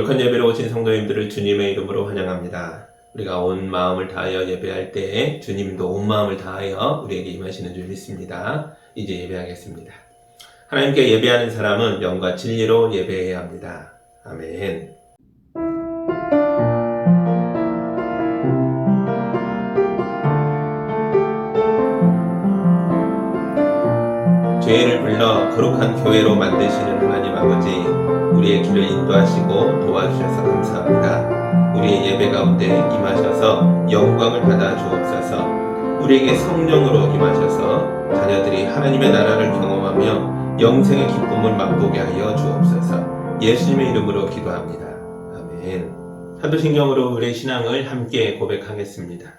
거룩한 예배로 오신 성도님들을 주님의 이름으로 환영합니다. 우리가 온 마음을 다하여 예배할 때 주님도 온 마음을 다하여 우리에게 임하시는 줄 믿습니다. 이제 예배하겠습니다. 하나님께 예배하는 사람은 영과 진리로 예배해야 합니다. 아멘. 죄인을 불러 거룩한 교회로 만드시는 하나님 아버지, 우리의 길을 인도하시고 도와주셔서 감사합니다. 우리의 예배 가운데 임하셔서 영광을 받아 주옵소서. 우리에게 성령으로 임하셔서 자녀들이 하나님의 나라를 경험하며 영생의 기쁨을 맛보게 하여 주옵소서. 예수님의 이름으로 기도합니다. 아멘. 사도신경으로 우리의 신앙을 함께 고백하겠습니다.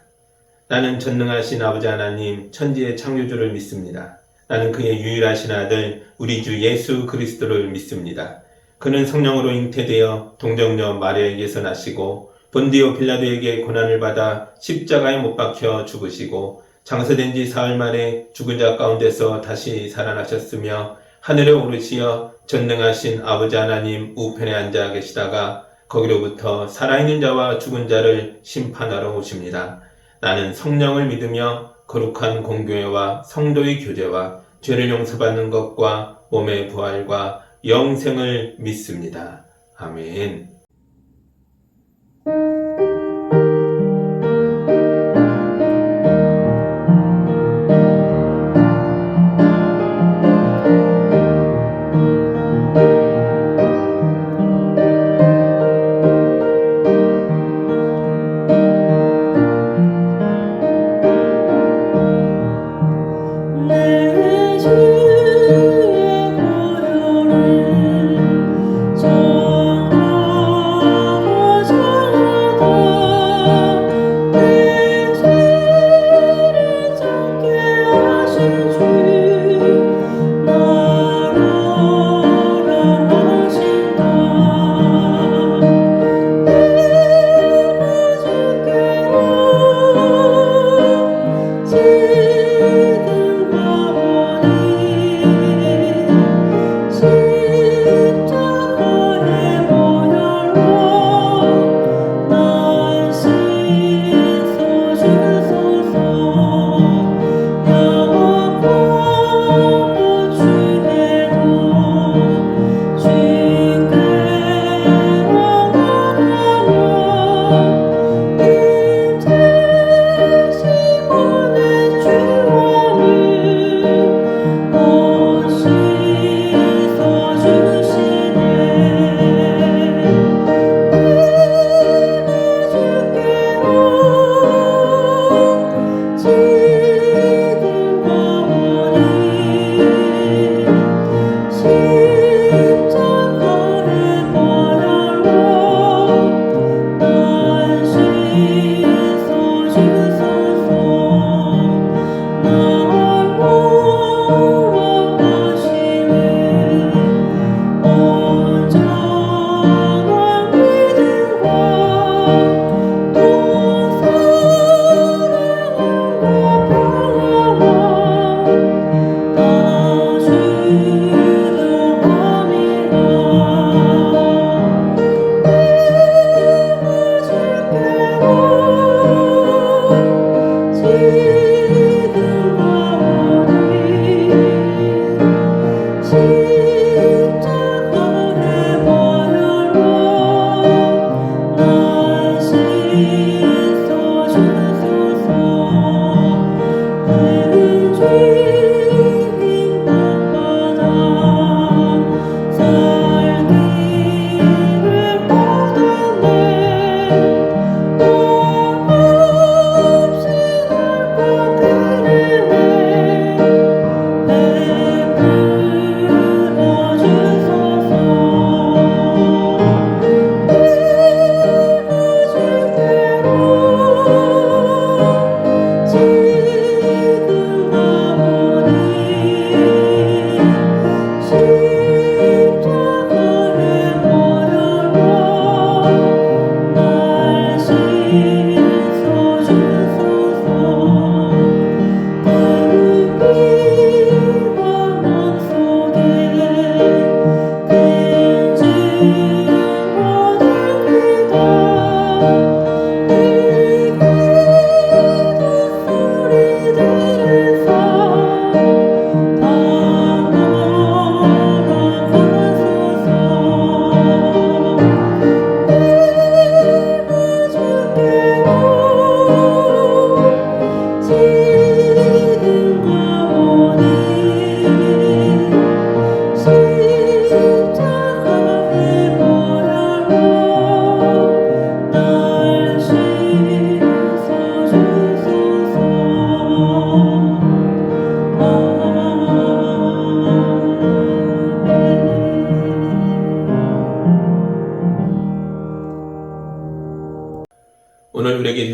나는 전능하신 아버지 하나님, 천지의 창조주를 믿습니다. 나는 그의 유일하신 아들 우리 주 예수 그리스도를 믿습니다. 그는 성령으로 잉태되어 동정녀 마리아에게서 나시고 본디오 빌라도에게 고난을 받아 십자가에 못 박혀 죽으시고 장사된 지 사흘 만에 죽은 자 가운데서 다시 살아나셨으며 하늘에 오르시어 전능하신 아버지 하나님 우편에 앉아 계시다가 거기로부터 살아있는 자와 죽은 자를 심판하러 오십니다. 나는 성령을 믿으며 거룩한 공교회와 성도의 교제와 죄를 용서받는 것과 몸의 부활과 영생을 믿습니다. 아멘. 주의 보혈을 정하여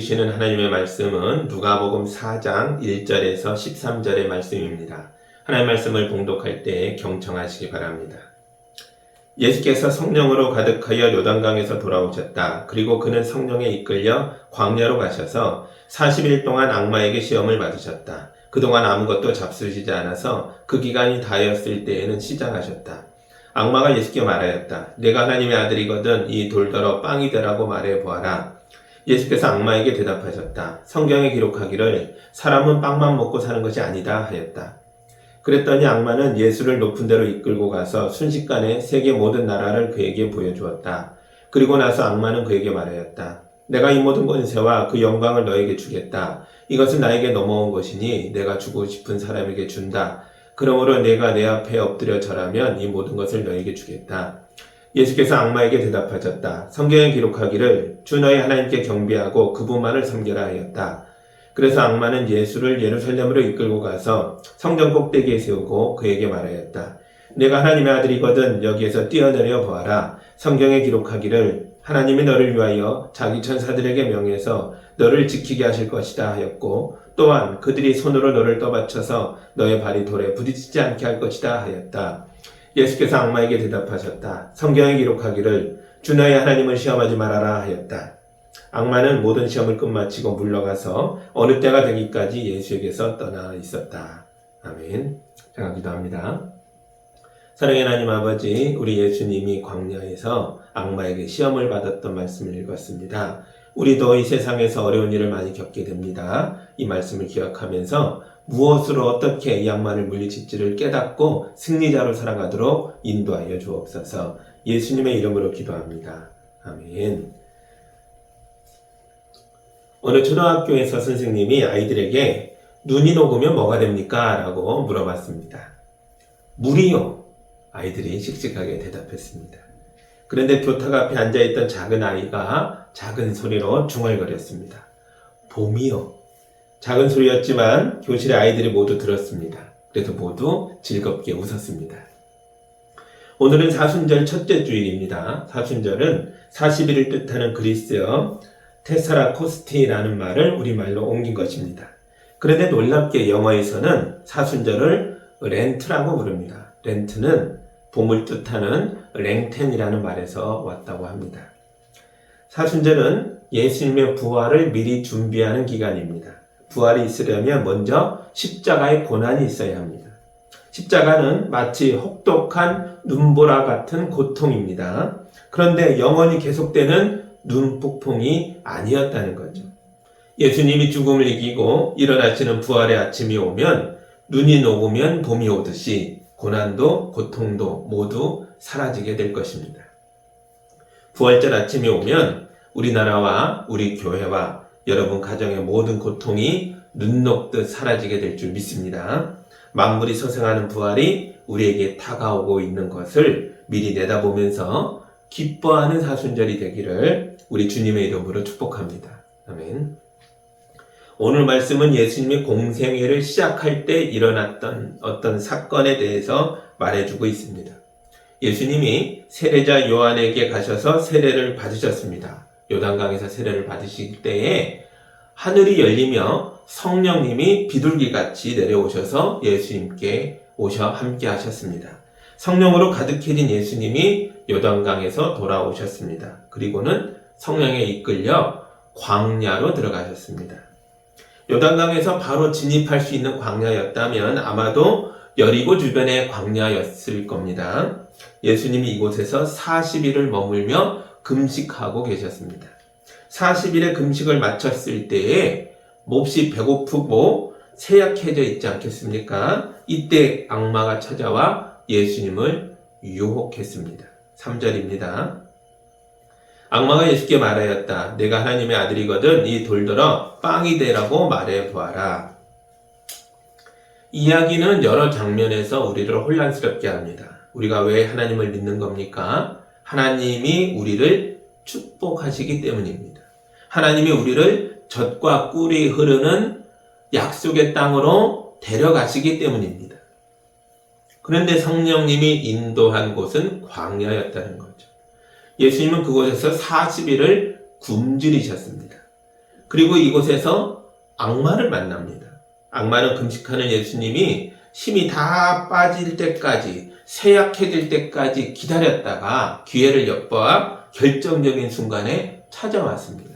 주시는 하나님의 말씀은 누가복음 4장 1절에서 13절의 말씀입니다. 하나님의 말씀을 봉독할 때 경청하시기 바랍니다. 예수께서 성령으로 가득하여 요단강에서 돌아오셨다. 그리고 그는 성령에 이끌려 광야로 가셔서 40일 동안 악마에게 시험을 받으셨다. 그동안 아무것도 잡수시지 않아서 그 기간이 다하였을 때에는 시장하셨다. 악마가 예수께 말하였다. 내가 하나님의 아들이거든 이 돌더러 빵이 되라고 말해보아라. 예수께서 악마에게 대답하셨다. 성경에 기록하기를 사람은 빵만 먹고 사는 것이 아니다 하였다. 그랬더니 악마는 예수를 높은 데로 이끌고 가서 순식간에 세계 모든 나라를 그에게 보여주었다. 그리고 나서 악마는 그에게 말하였다. 내가 이 모든 권세와 그 영광을 너에게 주겠다. 이것은 나에게 넘어온 것이니 내가 주고 싶은 사람에게 준다. 그러므로 내가 내 앞에 엎드려 절하면 이 모든 것을 너에게 주겠다. 예수께서 악마에게 대답하셨다. 성경에 기록하기를 주 너희 하나님께 경배하고 그분만을 섬기라 하였다. 그래서 악마는 예수를 예루살렘으로 이끌고 가서 성전 꼭대기에 세우고 그에게 말하였다. 내가 하나님의 아들이거든 여기에서 뛰어내려 보아라. 성경에 기록하기를 하나님이 너를 위하여 자기 천사들에게 명해서 너를 지키게 하실 것이다 하였고 또한 그들이 손으로 너를 떠받쳐서 너의 발이 돌에 부딪히지 않게 할 것이다 하였다. 예수께서 악마에게 대답하셨다. 성경에 기록하기를 주 너희 하나님을 시험하지 말아라 하였다. 악마는 모든 시험을 끝마치고 물러가서 어느 때가 되기까지 예수에게서 떠나 있었다. 아멘. 제가 기도합니다. 사랑의 하나님 아버지, 우리 예수님이 광야에서 악마에게 시험을 받았던 말씀을 읽었습니다. 우리도 이 세상에서 어려운 일을 많이 겪게 됩니다. 이 말씀을 기억하면서 무엇으로 어떻게 이 악마를 물리칠지를 깨닫고 승리자로 살아가도록 인도하여 주옵소서. 예수님의 이름으로 기도합니다. 아멘. 어느 초등학교에서 선생님이 아이들에게 눈이 녹으면 뭐가 됩니까? 라고 물어봤습니다. 물이요. 아이들이 씩씩하게 대답했습니다. 그런데 교탁 앞에 앉아있던 작은 아이가 작은 소리로 중얼거렸습니다. 봄이요. 작은 소리였지만 교실의 아이들이 모두 들었습니다. 그래서 모두 즐겁게 웃었습니다. 오늘은 사순절 첫째 주일입니다. 사순절은 40일을 뜻하는 그리스어 테사라코스티라는 말을 우리말로 옮긴 것입니다. 그런데 놀랍게 영어에서는 사순절을 렌트라고 부릅니다. 렌트는 봄을 뜻하는 랭텐이라는 말에서 왔다고 합니다. 사순절은 예수님의 부활을 미리 준비하는 기간입니다. 부활이 있으려면 먼저 십자가의 고난이 있어야 합니다. 십자가는 마치 혹독한 눈보라 같은 고통입니다. 그런데 영원히 계속되는 눈폭풍이 아니었다는 거죠. 예수님이 죽음을 이기고 일어나시는 부활의 아침이 오면 눈이 녹으면 봄이 오듯이 고난도 고통도 모두 사라지게 될 것입니다. 부활절 아침이 오면 우리나라와 우리 교회와 여러분 가정의 모든 고통이 눈 녹듯 사라지게 될 줄 믿습니다. 만물이 소생하는 부활이 우리에게 다가오고 있는 것을 미리 내다보면서 기뻐하는 사순절이 되기를 우리 주님의 이름으로 축복합니다. 아멘. 오늘 말씀은 예수님이 공생애를 시작할 때 일어났던 어떤 사건에 대해서 말해주고 있습니다. 예수님이 세례자 요한에게 가셔서 세례를 받으셨습니다. 요단강에서 세례를 받으실 때에 하늘이 열리며 성령님이 비둘기같이 내려오셔서 예수님께 오셔 함께 하셨습니다. 성령으로 가득해진 예수님이 요단강에서 돌아오셨습니다. 그리고는 성령에 이끌려 광야로 들어가셨습니다. 요단강에서 바로 진입할 수 있는 광야였다면 아마도 여리고 주변의 광야였을 겁니다. 예수님이 이곳에서 40일을 머물며 금식하고 계셨습니다. 40일의 금식을 마쳤을 때에 몹시 배고프고 세약해져 있지 않겠습니까? 이때 악마가 찾아와 예수님을 유혹했습니다. 3절입니다. 악마가 예수께 말하였다. 내가 하나님의 아들이거든 이 돌더러 빵이 되라고 말해보아라. 이야기는 여러 장면에서 우리를 혼란스럽게 합니다. 우리가 왜 하나님을 믿는 겁니까? 하나님이 우리를 축복하시기 때문입니다. 하나님이 우리를 젖과 꿀이 흐르는 약속의 땅으로 데려가시기 때문입니다. 그런데 성령님이 인도한 곳은 광야였다는 거죠. 예수님은 그곳에서 40일을 굶주리셨습니다. 그리고 이곳에서 악마를 만납니다. 악마는 금식하는 예수님이 힘이 다 빠질 때까지, 쇠약해질 때까지 기다렸다가 기회를 엿보아 결정적인 순간에 찾아왔습니다.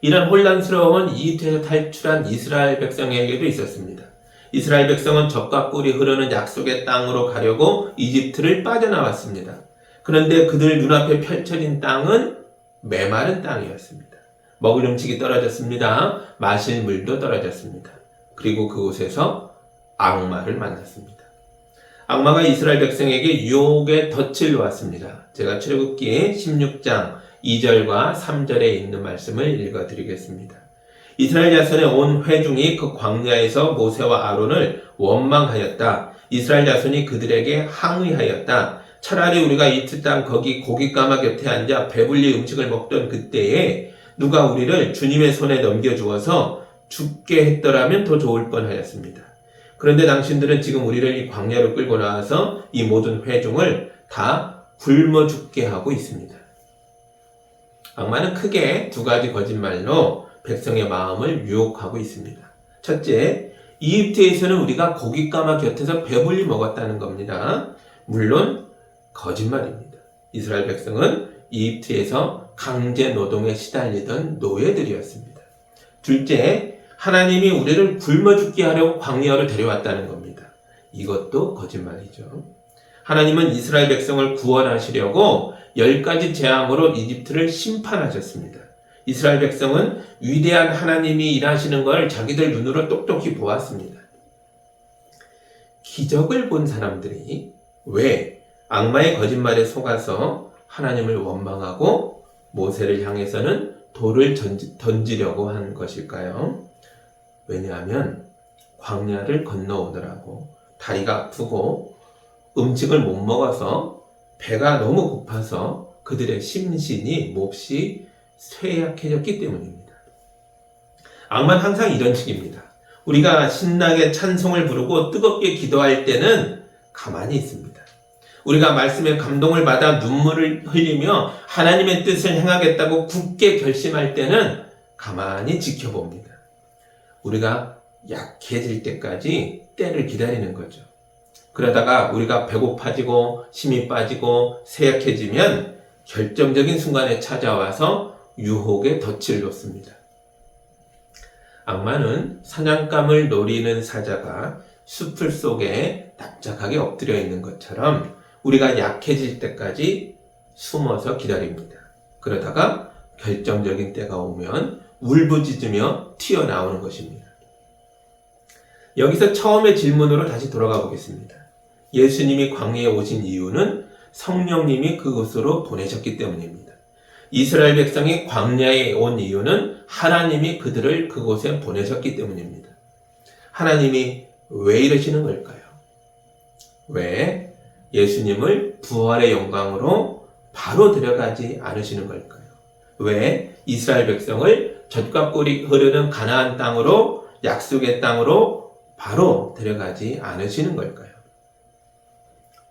이런 혼란스러운 이집트에서 탈출한 이스라엘 백성에게도 있었습니다. 이스라엘 백성은 젖과 꿀이 흐르는 약속의 땅으로 가려고 이집트를 빠져나왔습니다. 그런데 그들 눈앞에 펼쳐진 땅은 메마른 땅이었습니다. 먹을 음식이 떨어졌습니다. 마실 물도 떨어졌습니다. 그리고 그곳에서 악마를 만났습니다. 악마가 이스라엘 백성에게 유혹의 덫을 놓았습니다. 제가 출애굽기 16장 2절과 3절에 있는 말씀을 읽어드리겠습니다. 이스라엘 자손의 온 회중이 그 광야에서 모세와 아론을 원망하였다. 이스라엘 자손이 그들에게 항의하였다. 차라리 우리가 이트 땅 거기 고깃가마 곁에 앉아 배불리 음식을 먹던 그때에 누가 우리를 주님의 손에 넘겨주어서 죽게 했더라면 더 좋을 뻔하였습니다. 그런데 당신들은 지금 우리를 이 광야로 끌고 나와서 이 모든 회중을 다 굶어 죽게 하고 있습니다. 악마는 크게 두 가지 거짓말로 백성의 마음을 유혹하고 있습니다. 첫째, 이집트에서는 우리가 고깃가마 곁에서 배불리 먹었다는 겁니다. 물론 거짓말입니다. 이스라엘 백성은 이집트에서 강제 노동에 시달리던 노예들이었습니다. 둘째, 하나님이 우리를 굶어 죽게 하려고 광야로 데려왔다는 겁니다. 이것도 거짓말이죠. 하나님은 이스라엘 백성을 구원하시려고 10가지 재앙으로 이집트를 심판하셨습니다. 이스라엘 백성은 위대한 하나님이 일하시는 걸 자기들 눈으로 똑똑히 보았습니다. 기적을 본 사람들이 왜 악마의 거짓말에 속아서 하나님을 원망하고 모세를 향해서는 돌을 던지려고 한 것일까요? 왜냐하면 광야를 건너오느라고 다리가 아프고 음식을 못 먹어서 배가 너무 고파서 그들의 심신이 몹시 쇠약해졌기 때문입니다. 악마는 항상 이런 식입니다. 우리가 신나게 찬송을 부르고 뜨겁게 기도할 때는 가만히 있습니다. 우리가 말씀에 감동을 받아 눈물을 흘리며 하나님의 뜻을 행하겠다고 굳게 결심할 때는 가만히 지켜봅니다. 우리가 약해질 때까지 때를 기다리는 거죠. 그러다가 우리가 배고파지고 힘이 빠지고 쇠약해지면 결정적인 순간에 찾아와서 유혹의 덫을 놓습니다. 악마는 사냥감을 노리는 사자가 숲을 속에 납작하게 엎드려 있는 것처럼 우리가 약해질 때까지 숨어서 기다립니다. 그러다가 결정적인 때가 오면 울부짖으며 튀어나오는 것입니다. 여기서 처음의 질문으로 다시 돌아가 보겠습니다. 예수님이 광야에 오신 이유는 성령님이 그곳으로 보내셨기 때문입니다. 이스라엘 백성이 광야에 온 이유는 하나님이 그들을 그곳에 보내셨기 때문입니다. 하나님이 왜 이러시는 걸까요? 왜 예수님을 부활의 영광으로 바로 데려가지 않으시는 걸까요? 왜 이스라엘 백성을 젖과 꿀이 흐르는 가나안 땅으로, 약속의 땅으로 바로 데려가지 않으시는 걸까요?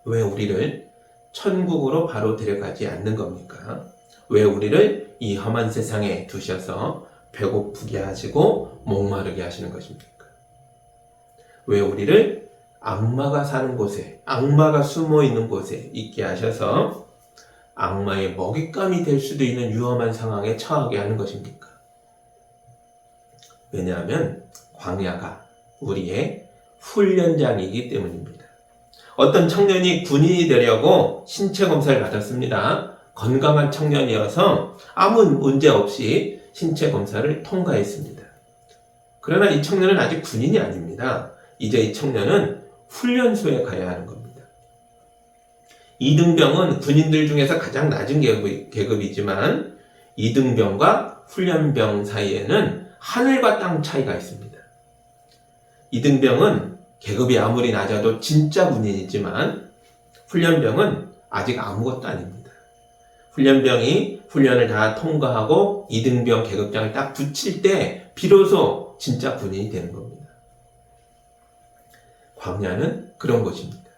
왜 우리를 천국으로 바로 데려가지 않는 겁니까? 왜 우리를 이 험한 세상에 두셔서 배고프게 하시고 목마르게 하시는 것입니까? 왜 우리를 악마가 사는 곳에, 악마가 숨어 있는 곳에 있게 하셔서 악마의 먹잇감이 될 수도 있는 위험한 상황에 처하게 하는 것입니까? 왜냐하면 광야가 우리의 훈련장이기 때문입니다. 어떤 청년이 군인이 되려고 신체 검사를 받았습니다. 건강한 청년이어서 아무 문제 없이 신체 검사를 통과했습니다. 그러나 이 청년은 아직 군인이 아닙니다. 이제 이 청년은 훈련소에 가야 하는 겁니다. 이등병은 군인들 중에서 가장 낮은 계급이지만 이등병과 훈련병 사이에는 하늘과 땅 차이가 있습니다. 이등병은 계급이 아무리 낮아도 진짜 군인이지만 훈련병은 아직 아무것도 아닙니다. 훈련병이 훈련을 다 통과하고 이등병 계급장을 딱 붙일 때 비로소 진짜 군인이 되는 겁니다. 광야는 그런 곳입니다.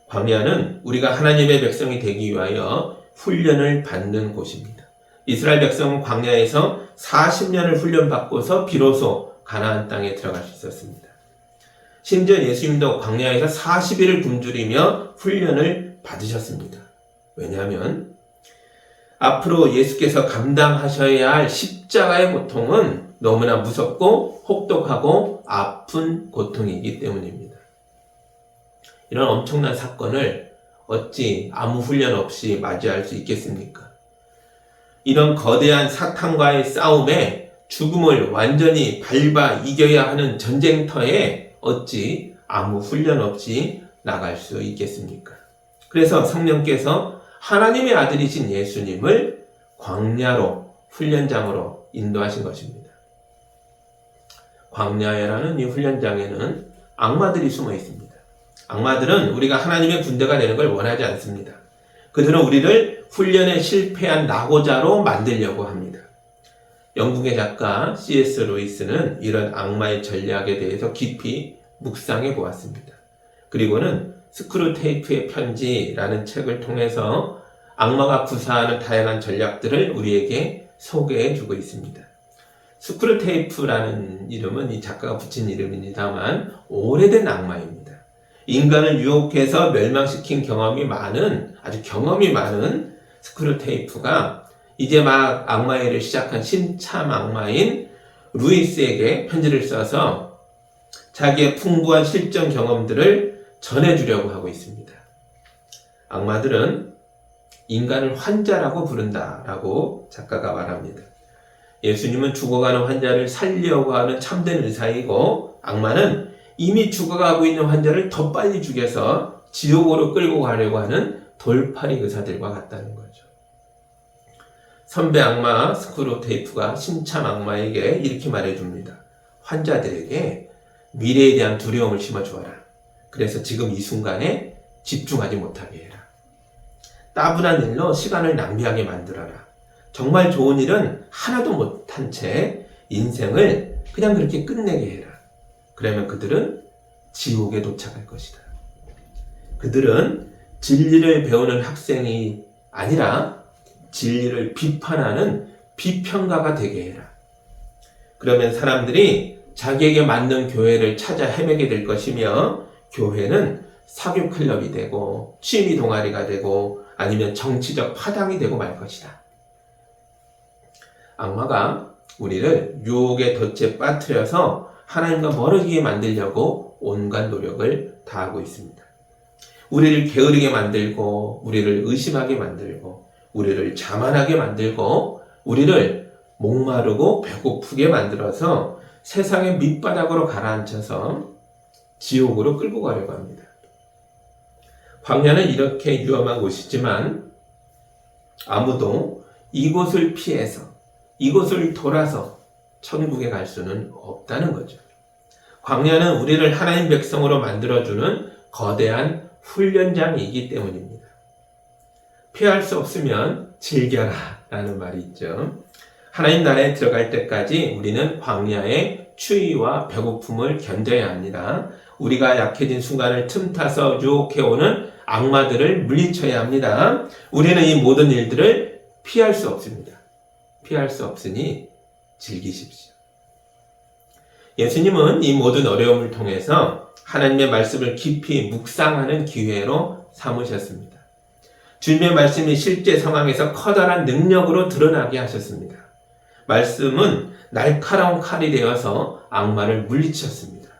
광야는 우리가 하나님의 백성이 되기 위하여 훈련을 받는 곳입니다. 이스라엘 백성은 광야에서 40년을 훈련받고서 비로소 가나안 땅에 들어갈 수 있었습니다. 심지어 예수님도 광야에서 40일을 굶주리며 훈련을 받으셨습니다. 왜냐하면 앞으로 예수께서 감당하셔야 할 십자가의 고통은 너무나 무섭고 혹독하고 아픈 고통이기 때문입니다. 이런 엄청난 사건을 어찌 아무 훈련 없이 맞이할 수 있겠습니까? 이런 거대한 사탄과의 싸움에 죽음을 완전히 밟아 이겨야 하는 전쟁터에 어찌 아무 훈련 없이 나갈 수 있겠습니까? 그래서 성령께서 하나님의 아들이신 예수님을 광야로, 훈련장으로 인도하신 것입니다. 광야라는 이 훈련장에는 악마들이 숨어 있습니다. 악마들은 우리가 하나님의 군대가 되는 걸 원하지 않습니다. 그들은 우리를 훈련에 실패한 낙오자로 만들려고 합니다. 영국의 작가 C.S. 루이스는 이런 악마의 전략에 대해서 깊이 묵상해 보았습니다. 그리고는 스크루테이프의 편지라는 책을 통해서 악마가 구사하는 다양한 전략들을 우리에게 소개해 주고 있습니다. 스크루테이프라는 이름은 이 작가가 붙인 이름입니다만 오래된 악마입니다. 인간을 유혹해서 멸망시킨 아주 경험이 많은 스크루테이프가 이제 막 악마의 일을 시작한 신참 악마인 루이스에게 편지를 써서 자기의 풍부한 실전 경험들을 전해주려고 하고 있습니다. 악마들은 인간을 환자라고 부른다라고 작가가 말합니다. 예수님은 죽어가는 환자를 살리려고 하는 참된 의사이고, 악마는 이미 죽어가고 있는 환자를 더 빨리 죽여서 지옥으로 끌고 가려고 하는 돌팔이 의사들과 같다는 거죠. 선배 악마 스크루테이프가 신참 악마에게 이렇게 말해줍니다. 환자들에게 미래에 대한 두려움을 심어주어라. 그래서 지금 이 순간에 집중하지 못하게 해라. 따분한 일로 시간을 낭비하게 만들어라. 정말 좋은 일은 하나도 못한 채 인생을 그냥 그렇게 끝내게 해라. 그러면 그들은 지옥에 도착할 것이다. 그들은 진리를 배우는 학생이 아니라 진리를 비판하는 비평가가 되게 해라. 그러면 사람들이 자기에게 맞는 교회를 찾아 헤매게 될 것이며, 교회는 사교 클럽이 되고 취미 동아리가 되고 아니면 정치적 파당이 되고 말 것이다. 악마가 우리를 유혹의 덫에 빠뜨려서 하나님과 멀어지게 만들려고 온갖 노력을 다하고 있습니다. 우리를 게으르게 만들고, 우리를 의심하게 만들고, 우리를 자만하게 만들고, 우리를 목마르고 배고프게 만들어서 세상의 밑바닥으로 가라앉혀서 지옥으로 끌고 가려고 합니다. 광야는 이렇게 위험한 곳이지만 아무도 이곳을 피해서, 이곳을 돌아서 천국에 갈 수는 없다는 거죠. 광야는 우리를 하나님 백성으로 만들어주는 거대한 훈련장이기 때문입니다. 피할 수 없으면 즐겨라 라는 말이 있죠. 하나님 나라에 들어갈 때까지 우리는 광야의 추위와 배고픔을 견뎌야 합니다. 우리가 약해진 순간을 틈타서 유혹해오는 악마들을 물리쳐야 합니다. 우리는 이 모든 일들을 피할 수 없습니다. 피할 수 없으니 즐기십시오. 예수님은 이 모든 어려움을 통해서 하나님의 말씀을 깊이 묵상하는 기회로 삼으셨습니다. 주님의 말씀이 실제 상황에서 커다란 능력으로 드러나게 하셨습니다. 말씀은 날카로운 칼이 되어서 악마를 물리쳤습니다.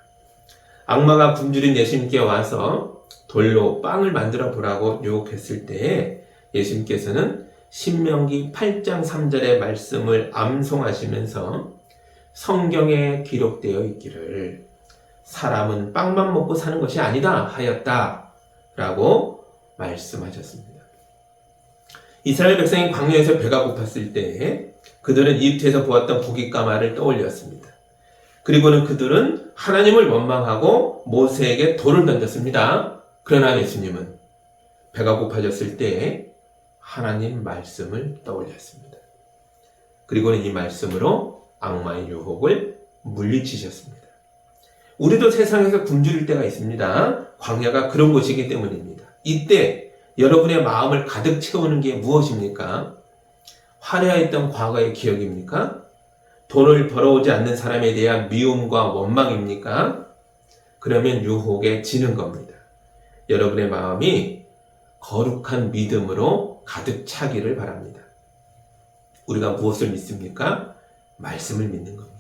악마가 굶주린 예수님께 와서 돌로 빵을 만들어 보라고 유혹했을 때에 예수님께서는 신명기 8장 3절의 말씀을 암송하시면서 성경에 기록되어 있기를 사람은 빵만 먹고 사는 것이 아니다 하였다 라고 말씀하셨습니다. 이스라엘 백성이 광야에서 배가 고팠을 때 그들은 이집트에서 보았던 고깃가마를 떠올렸습니다. 그리고는 그들은 하나님을 원망하고 모세에게 돌을 던졌습니다. 그러나 예수님은 배가 고파졌을 때 하나님 말씀을 떠올렸습니다. 그리고는 이 말씀으로 악마의 유혹을 물리치셨습니다. 우리도 세상에서 굶주릴 때가 있습니다. 광야가 그런 곳이기 때문입니다. 이때 여러분의 마음을 가득 채우는 게 무엇입니까? 화려했던 과거의 기억입니까? 돈을 벌어오지 않는 사람에 대한 미움과 원망입니까? 그러면 유혹에 지는 겁니다. 여러분의 마음이 거룩한 믿음으로 가득 차기를 바랍니다. 우리가 무엇을 믿습니까? 말씀을 믿는 겁니다.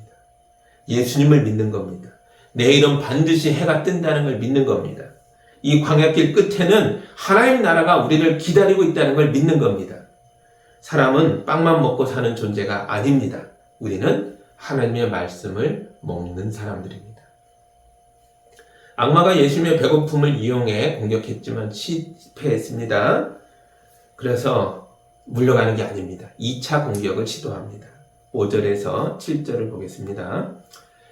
예수님을 믿는 겁니다. 내일은 반드시 해가 뜬다는 걸 믿는 겁니다. 이 광야길 끝에는 하나님 나라가 우리를 기다리고 있다는 걸 믿는 겁니다. 사람은 빵만 먹고 사는 존재가 아닙니다. 우리는 하나님의 말씀을 먹는 사람들입니다. 악마가 예수님의 배고픔을 이용해 공격했지만 실패했습니다. 그래서 물러가는 게 아닙니다. 2차 공격을 시도합니다. 5절에서 7절을 보겠습니다.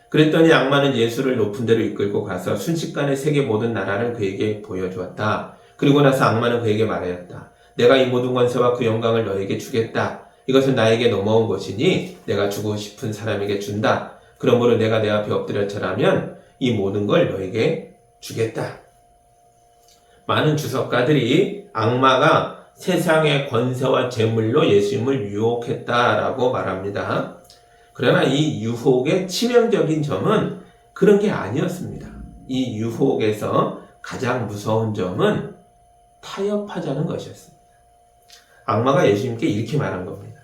그랬더니 악마는 예수를 높은 데로 이끌고 가서 순식간에 세계 모든 나라를 그에게 보여주었다. 그리고 나서 악마는 그에게 말하였다. 내가 이 모든 권세와 그 영광을 너에게 주겠다. 이것은 나에게 넘어온 것이니 내가 주고 싶은 사람에게 준다. 그러므로 내가 내 앞에 엎드려 절하면 이 모든 걸 너에게 주겠다. 많은 주석가들이 악마가 세상의 권세와 재물로 예수님을 유혹했다라고 말합니다. 그러나 이 유혹의 치명적인 점은 그런 게 아니었습니다. 이 유혹에서 가장 무서운 점은 타협하자는 것이었습니다. 악마가 예수님께 이렇게 말한 겁니다.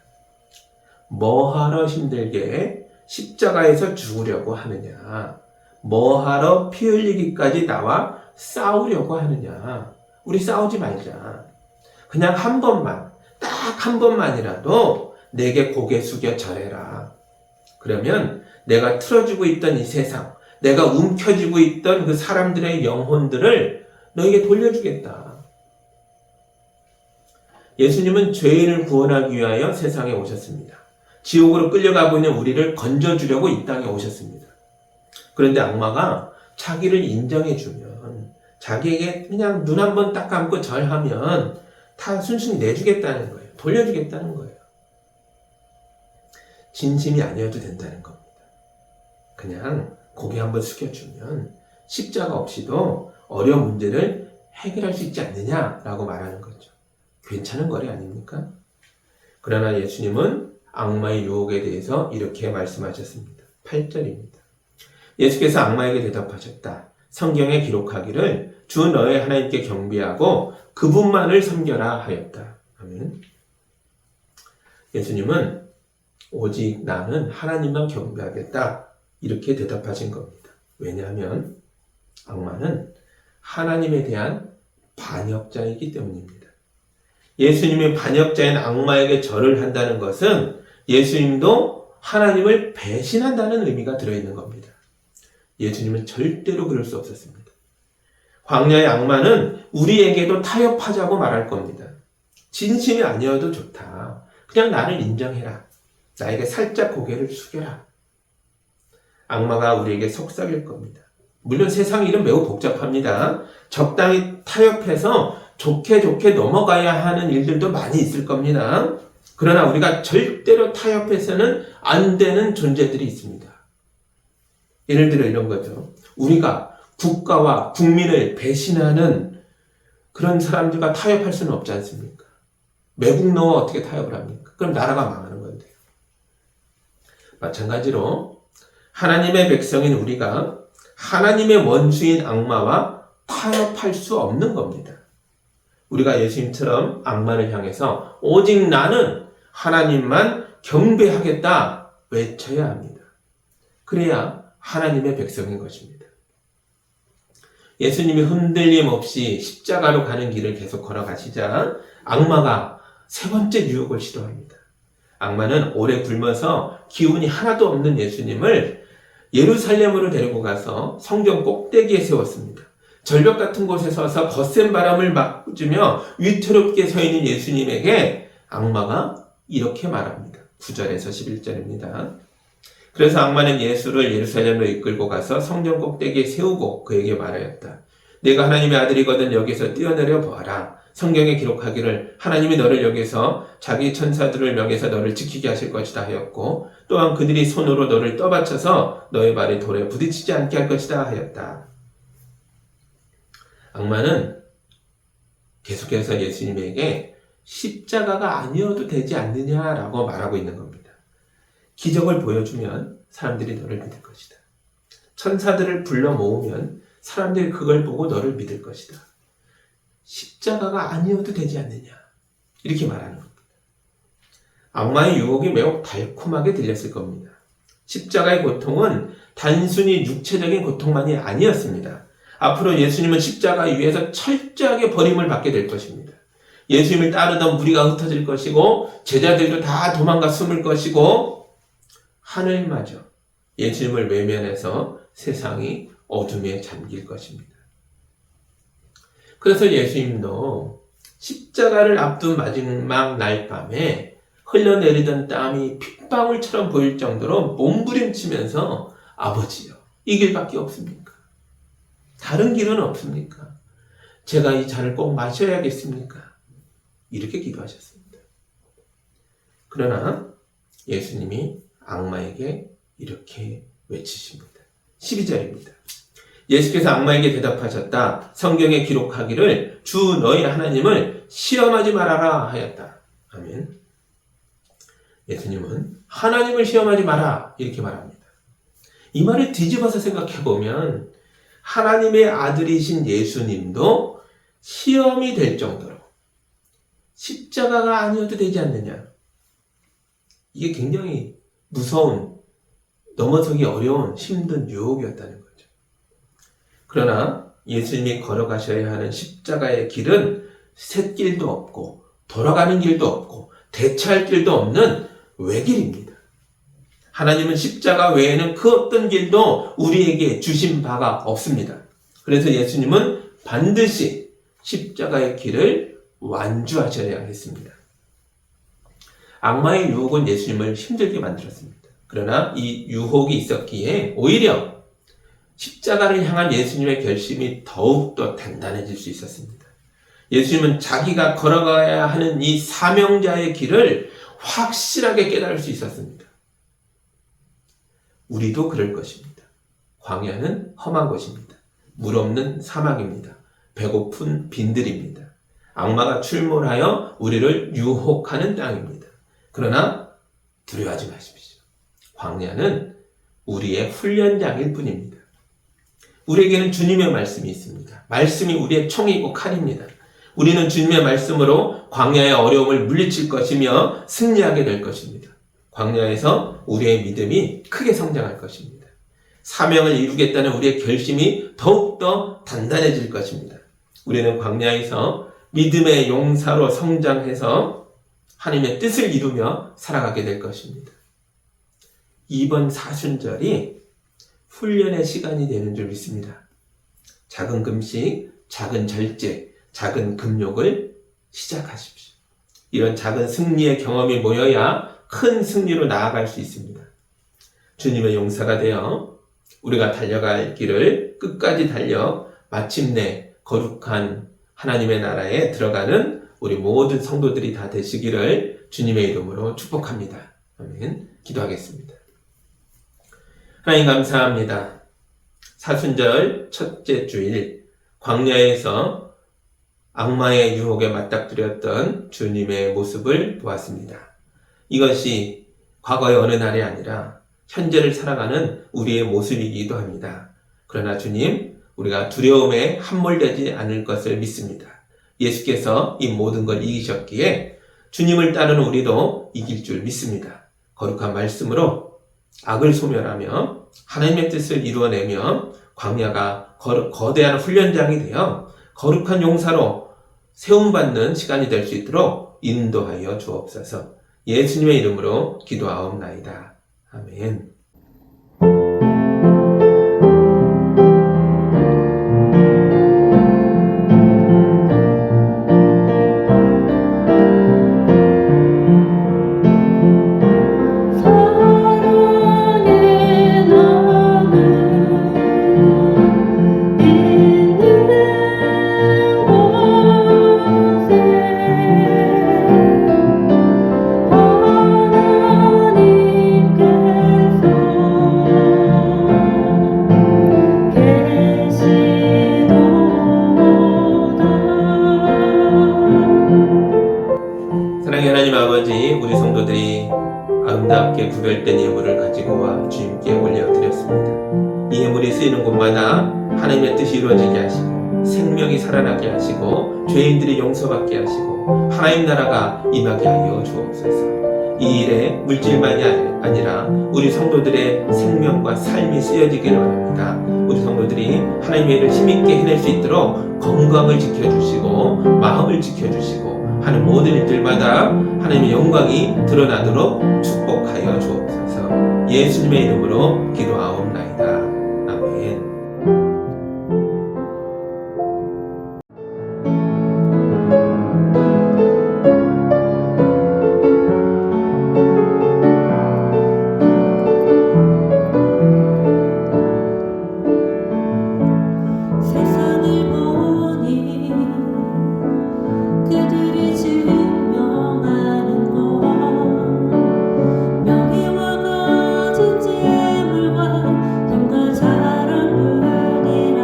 뭐하러 힘들게 십자가에서 죽으려고 하느냐? 뭐하러 피 흘리기까지 나와 싸우려고 하느냐? 우리 싸우지 말자. 그냥 한 번만, 딱 한 번만이라도 내게 고개 숙여 절해라. 그러면 내가 틀어주고 있던 이 세상, 내가 움켜쥐고 있던 그 사람들의 영혼들을 너에게 돌려주겠다. 예수님은 죄인을 구원하기 위하여 세상에 오셨습니다. 지옥으로 끌려가고 있는 우리를 건져주려고 이 땅에 오셨습니다. 그런데 악마가 자기를 인정해주면, 자기에게 그냥 눈 한 번 딱 감고 절하면 다 순순히 내주겠다는 거예요. 돌려주겠다는 거예요. 진심이 아니어도 된다는 겁니다. 그냥 고개 한번 숙여주면 십자가 없이도 어려운 문제를 해결할 수 있지 않느냐라고 말하는 거죠. 괜찮은 거래 아닙니까? 그러나 예수님은 악마의 유혹에 대해서 이렇게 말씀하셨습니다. 8절입니다. 예수께서 악마에게 대답하셨다. 성경에 기록하기를 주 너의 하나님께 경배하고 그분만을 섬겨라 하였다. 아멘. 예수님은 오직 나는 하나님만 경배하겠다. 이렇게 대답하신 겁니다. 왜냐하면 악마는 하나님에 대한 반역자이기 때문입니다. 예수님의 반역자인 악마에게 절을 한다는 것은 예수님도 하나님을 배신한다는 의미가 들어있는 겁니다. 예수님은 절대로 그럴 수 없었습니다. 광야의 악마는 우리에게도 타협하자고 말할 겁니다. 진심이 아니어도 좋다. 그냥 나를 인정해라. 나에게 살짝 고개를 숙여라. 악마가 우리에게 속삭일 겁니다. 물론 세상 일은 매우 복잡합니다. 적당히 타협해서 좋게 넘어가야 하는 일들도 많이 있을 겁니다. 그러나 우리가 절대로 타협해서는 안 되는 존재들이 있습니다. 예를 들어 이런 거죠. 우리가 국가와 국민을 배신하는 그런 사람들과 타협할 수는 없지 않습니까? 매국 넣어 어떻게 타협을 합니까? 그럼 나라가 망하는 건데요. 마찬가지로 하나님의 백성인 우리가 하나님의 원수인 악마와 타협할 수 없는 겁니다. 우리가 예수님처럼 악마를 향해서 오직 나는 하나님만 경배하겠다 외쳐야 합니다. 그래야 하나님의 백성인 것입니다. 예수님이 흔들림 없이 십자가로 가는 길을 계속 걸어가시자 악마가 세 번째 유혹을 시도합니다. 악마는 오래 굶어서 기운이 하나도 없는 예수님을 예루살렘으로 데리고 가서 성전 꼭대기에 세웠습니다. 절벽 같은 곳에 서서 거센 바람을 맞으며 위태롭게 서 있는 예수님에게 악마가 이렇게 말합니다. 9절에서 11절입니다. 그래서 악마는 예수를 예루살렘으로 이끌고 가서 성전 꼭대기에 세우고 그에게 말하였다. 내가 하나님의 아들이거든 여기서 뛰어내려 보아라. 성경에 기록하기를 하나님이 너를 여기서 자기 천사들을 명해서 너를 지키게 하실 것이다 하였고 또한 그들이 손으로 너를 떠받쳐서 너의 발이 돌에 부딪히지 않게 할 것이다 하였다. 악마는 계속해서 예수님에게 십자가가 아니어도 되지 않느냐라고 말하고 있는 겁니다. 기적을 보여주면 사람들이 너를 믿을 것이다. 천사들을 불러 모으면 사람들이 그걸 보고 너를 믿을 것이다. 십자가가 아니어도 되지 않느냐, 이렇게 말하는 겁니다. 악마의 유혹이 매우 달콤하게 들렸을 겁니다. 십자가의 고통은 단순히 육체적인 고통만이 아니었습니다. 앞으로 예수님은 십자가 위에서 철저하게 버림을 받게 될 것입니다. 예수님을 따르던 무리가 흩어질 것이고 제자들도 다 도망가 숨을 것이고 하늘마저 예수님을 외면해서 세상이 어둠에 잠길 것입니다. 그래서 예수님도 십자가를 앞둔 마지막 날 밤에 흘러내리던 땀이 핏방울처럼 보일 정도로 몸부림치면서 아버지요, 이 길밖에 없습니까? 다른 길은 없습니까? 제가 이 잔을 꼭 마셔야겠습니까? 이렇게 기도하셨습니다. 그러나 예수님이 악마에게 이렇게 외치십니다. 12절입니다. 예수께서 악마에게 대답하셨다. 성경에 기록하기를 주 너희 하나님을 시험하지 말아라 하였다. 아멘. 예수님은 하나님을 시험하지 마라 이렇게 말합니다. 이 말을 뒤집어서 생각해보면 하나님의 아들이신 예수님도 시험이 될 정도로 십자가가 아니어도 되지 않느냐. 이게 굉장히 무서운, 넘어서기 어려운 힘든 유혹이었다는 거죠. 그러나 예수님이 걸어가셔야 하는 십자가의 길은 샛길도 없고 돌아가는 길도 없고 대체할 길도 없는 외길입니다. 하나님은 십자가 외에는 그 어떤 길도 우리에게 주신 바가 없습니다. 그래서 예수님은 반드시 십자가의 길을 완주하셔야 했습니다. 악마의 유혹은 예수님을 힘들게 만들었습니다. 그러나 이 유혹이 있었기에 오히려 십자가를 향한 예수님의 결심이 더욱더 단단해질 수 있었습니다. 예수님은 자기가 걸어가야 하는 이 사명자의 길을 확실하게 깨달을 수 있었습니다. 우리도 그럴 것입니다. 광야는 험한 곳입니다. 물 없는 사막입니다. 배고픈 빈들입니다. 악마가 출몰하여 우리를 유혹하는 땅입니다. 그러나 두려워하지 마십시오. 광야는 우리의 훈련장일 뿐입니다. 우리에게는 주님의 말씀이 있습니다. 말씀이 우리의 총이고 칼입니다. 우리는 주님의 말씀으로 광야의 어려움을 물리칠 것이며 승리하게 될 것입니다. 광야에서 우리의 믿음이 크게 성장할 것입니다. 사명을 이루겠다는 우리의 결심이 더욱더 단단해질 것입니다. 우리는 광야에서 믿음의 용사로 성장해서 하나님의 뜻을 이루며 살아가게 될 것입니다. 이번 사순절이 훈련의 시간이 되는 줄 믿습니다. 작은 금식, 작은 절제, 작은 금욕을 시작하십시오. 이런 작은 승리의 경험이 모여야 큰 승리로 나아갈 수 있습니다. 주님의 용사가 되어 우리가 달려갈 길을 끝까지 달려 마침내 거룩한 하나님의 나라에 들어가는 우리 모든 성도들이 다 되시기를 주님의 이름으로 축복합니다. 아멘. 기도하겠습니다. 하나님 감사합니다. 사순절 첫째 주일 광야에서 악마의 유혹에 맞닥뜨렸던 주님의 모습을 보았습니다. 이것이 과거의 어느 날이 아니라 현재를 살아가는 우리의 모습이기도 합니다. 그러나 주님, 우리가 두려움에 함몰되지 않을 것을 믿습니다. 예수께서 이 모든 걸 이기셨기에 주님을 따르는 우리도 이길 줄 믿습니다. 거룩한 말씀으로 악을 소멸하며 하나님의 뜻을 이루어내며 광야가 거대한 훈련장이 되어 거룩한 용사로 세움받는 시간이 될 수 있도록 인도하여 주옵소서. 예수님의 이름으로 기도하옵나이다. 아멘. 이 예물이 쓰이는 곳마다 하나님의 뜻이 이루어지게 하시고 생명이 살아나게 하시고 죄인들이 용서받게 하시고 하나님 나라가 임하게 하여 주옵소서. 이 일에 물질만이 아니라 우리 성도들의 생명과 삶이 쓰여지기를 원합니다. 우리 성도들이 하나님의 일을 힘있게 해낼 수 있도록 건강을 지켜주시고 마음을 지켜주시고 하는 모든 일들마다 하나님의 영광이 드러나도록 축복하여 주옵소서. 예수님의 이름으로 기도하옵나이다. 아멘. 세상을 보니 그들이 증명하는 것 명예와 가진 재물과 힘과 자랑뿐이라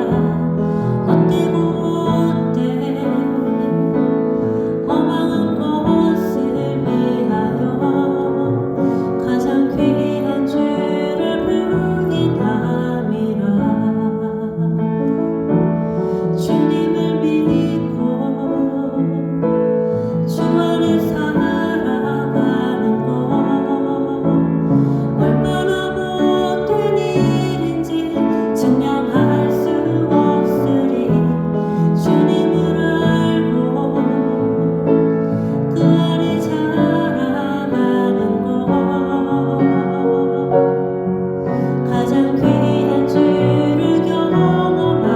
헛되고 헛돼 허망한 것을 위하여 가장 귀한 죄를 부인함이라. 주님을 믿고 주 안에 살아가는 것 얼마나 못된 일인지 증명할 수 없으리. 주님을 알고 그 안에 자라가는 것 가장 귀한 주를 경험함이라.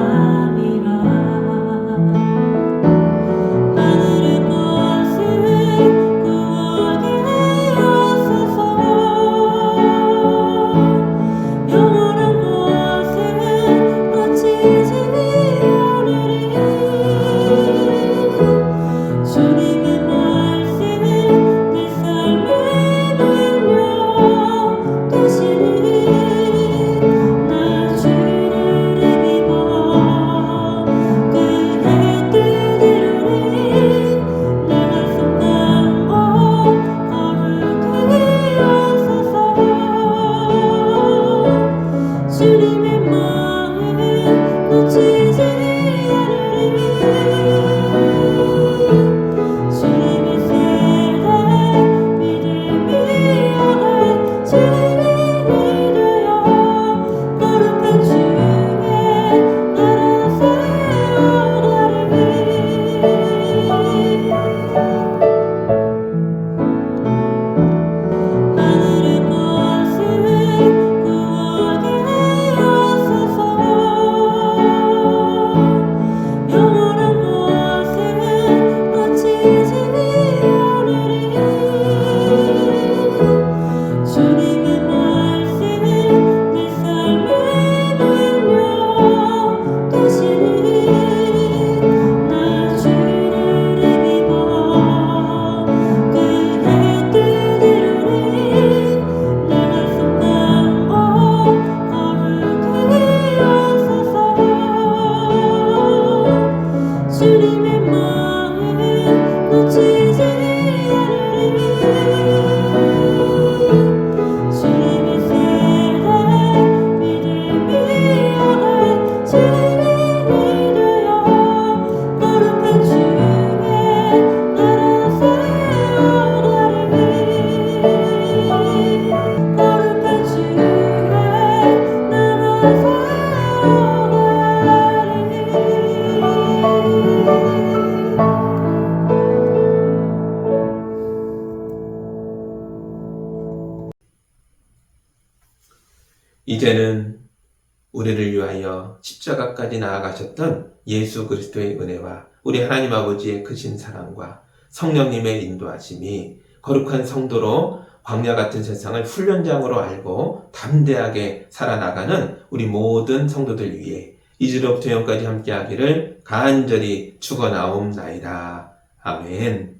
하늘의 꽃을 구하게 하소서. 영원한 곳에 놓치지 않으리. 주님의 말씀 내 삶의 능력 되시니 나 주를 힘입어 그의 뜻 이루리. 내가 속한 곳 거룩하게 하소서. 주님의 마음 놓치지 않으리. 주님의 세대 믿음이 오갈 주님이 되어 거룩한 주의 나라 세워가리니. 하늘의 꽃을 구하게 하소서. 영원한 곳에 놓치지 않으리. 주님의 말씀 내 삶의 능력 되시니 나 주를 힘입어 그의 뜻 이루리. 내가 속한 곳 거룩하게 하소서. 주님의 마음 놓치지 않으리. 주님의 세대 믿음이 오갈 주님이 되어 거룩한 주의 나라 세워가리니. 거룩한 주의 나라 이제는 우리를 위하여 십자가까지 나아가셨던 예수 그리스도의 은혜와 우리 하나님 아버지의 크신 사랑과 성령님의 인도하심이 거룩한 성도로 광야 같은 세상을 훈련장으로 알고 담대하게 살아나가는 우리 모든 성도들 위해 이제로부터 영까지 함께하기를 간절히 축원하옵나이다. 아멘.